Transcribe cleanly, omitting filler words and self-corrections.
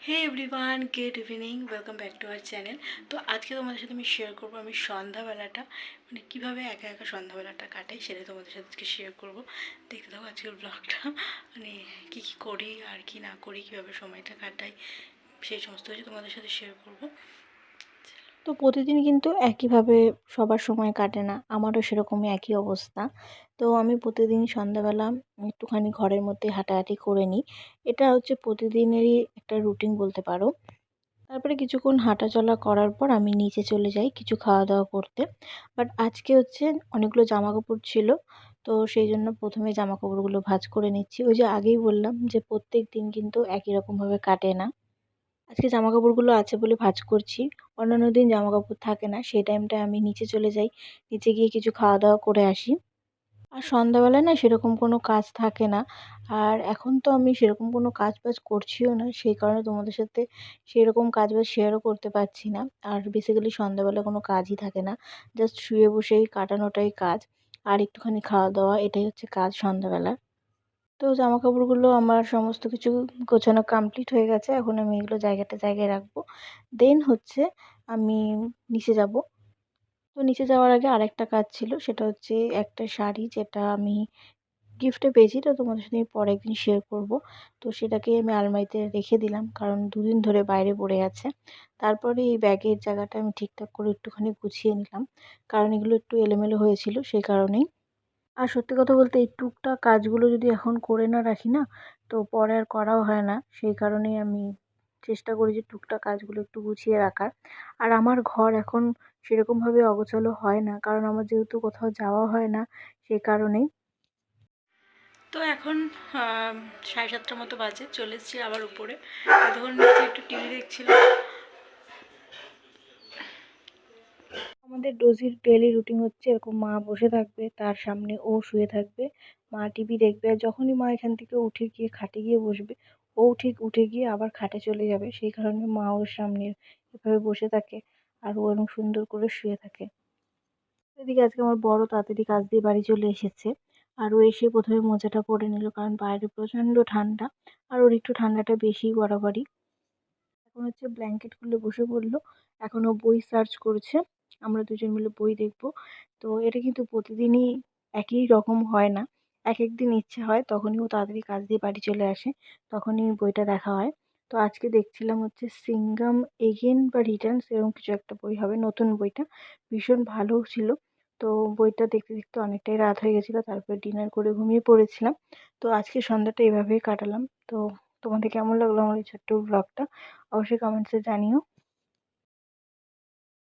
Hey everyone, good evening, welcome back to our channel. তো আজকে তোমাদের সাথে আমি শেয়ার করবো আমি সন্ধ্যাবেলাটা মানে কীভাবে একা একা সন্ধ্যাবেলাটা কাটাই, সেটা তোমাদের সাথে আজকে শেয়ার করবো। দেখতে থাকো আজকের ব্লগটা, মানে কী কী করি আর কি না করি, কীভাবে সময়টা কাটাই, সেই সমস্ত কিছু তোমাদের সাথে শেয়ার করবো। তো প্রতিদিন কিন্তু একইভাবে সবার সময় কাটে না, আমারও সেরকমই একই অবস্থা। তো আমি প্রতিদিন সন্ধ্যাবেলা একটুখানি ঘরের মধ্যে হাঁটাহাঁটি করে নিই। এটা হচ্ছে প্রতিদিনেরই একটা রুটিন বলতে পারো। তারপরে কিছুক্ষণ হাঁটাচলা করার পর আমি নিচে চলে যাই কিছু খাওয়া দাওয়া করতে। বাট আজকে হচ্ছে অনেকগুলো জামাকাপড় ছিল, তো সেই জন্য প্রথমে জামাকাপড়গুলো ভাঁজ করে নিচ্ছি। ওই যে আগেই বললাম যে প্রত্যেক দিন কিন্তু একই রকমভাবে কাটে না। আজকে জামাকাপড়গুলো আছে বলে ভাঁজ করছি। অন্যান্য দিন জামাকাপড় থাকে না, সেই টাইমটায় আমি নিচে চলে যাই। নিচে গিয়ে কিছু খাওয়া দাওয়া করে আসি। আর সন্ধ্যাবেলায় না সেরকম কোনো কাজ থাকে না। আর এখন তো আমি সেরকম কোনো কাজ-বাজ করছিও না। সেই কারণে তোমাদের সাথে সেরকম কাজ-বাজ শেয়ারও করতে পারছি না। আর বেসিক্যালি সন্ধ্যাবেলা কোনো কাজই থাকে না। জাস্ট শুয়ে বসেই কাটানোটাই কাজ। আর একটুখানি খাওয়া-দাওয়া, এটাই হচ্ছে কাজ সন্ধ্যাবেলার। তো জামাকাপড়গুলো আমার সমস্ত কিছু গোছানো কমপ্লিট হয়ে গেছে। এখন আমি এগুলো জায়গায় রাখবো। দেন হচ্ছে আমি নিচে যাবো। তো নিচে যাওয়ার আগে আরেকটা কাজ ছিল। সেটা হচ্ছে একটা শাড়ি যেটা আমি গিফটে পেয়েছি। তো তোমাদের সাথে আমি পরে একদিন শেয়ার করব। তো সেটাকে আমি আলমারিতে রেখে দিলাম, কারণ দুদিন ধরে বাইরে পড়ে আছে। তারপরে এই ব্যাগের জায়গাটা আমি ঠিকঠাক করে একটুখানি গুছিয়ে নিলাম, কারণ এগুলো একটু এলোমেলো হয়েছিল সেই কারণেই। আর সত্যি কথা বলতে এই টুকটাক কাজগুলো যদি এখন করে না রাখি না, তো পরে আর করাও হয় না। সেই কারণেই আমি চেষ্টা করি যে টুকটাক কাজগুলো একটু গুছিয়ে রাখার। আর আমার ঘর এখন সেরকমভাবে অগোছালো হয় না, কারণ আমার যেহেতু কোথাও যাওয়া হয় না, সেই কারণেই। তো এখন 7:30টার মতো বাজে, চলে এসেছি আবার উপরে। তখন নিচে একটু টিভি দেখছিলাম। আমাদের ডোজির ডেইলি রুটিন হচ্ছে এরকম, মা বসে থাকবে, তার সামনে ও শুয়ে থাকবে, মা টিভি দেখবে। আর যখনই মা এখান থেকে উঠে গিয়ে খাটে গিয়ে বসবে, ও ঠিক উঠে গিয়ে আবার খাটে চলে যাবে। সেই কারণে মা ওর সামনে এভাবে বসে থাকে, আর ও এরকম সুন্দর করে শুয়ে থাকে। এদিকে আজকে আমার বড় তাড়াতাড়ি কাজ দিয়ে বাড়ি চলে এসেছে। আর ও এসে প্রথমে মোজাটা পরে নিল, কারণ বাইরে প্রচণ্ড ঠান্ডা। আর ওর একটু ঠান্ডাটা বেশিই বরাবরই। এখন হচ্ছে ব্ল্যাঙ্কেট খুলে বসে পড়লো। এখন ও বই সার্চ করছে। আমরা দুজন মিলে বই দেখব। তো এটা কিন্তু প্রতিদিনই একই রকম হয় না। একেক দিন ইচ্ছে হয় তখনই ও তাড়াতাড়ি কাজ দিয়ে বাড়ি চলে আসে। তখনই বইটা দেখা হয়। তো আজকে দেখছিলাম হচ্ছে সিঙ্ঘম এগেইন বা রিটার্নস, এরকম কিছু একটা বই হবে, নতুন বইটা। ভীষণ ভালোও ছিল। তো বইটা দেখতে দেখতে অনেকটাই রাত হয়ে গেছিল। তারপরে ডিনার করে ঘুমিয়ে পড়েছিলাম। তো আজকে সন্ধ্যাটা এভাবেই কাটালাম। তো তোমাদের কেমন লাগলো আমার এই ছোট্ট ব্লগটা? অবশ্যই কমেন্টসে জানিও।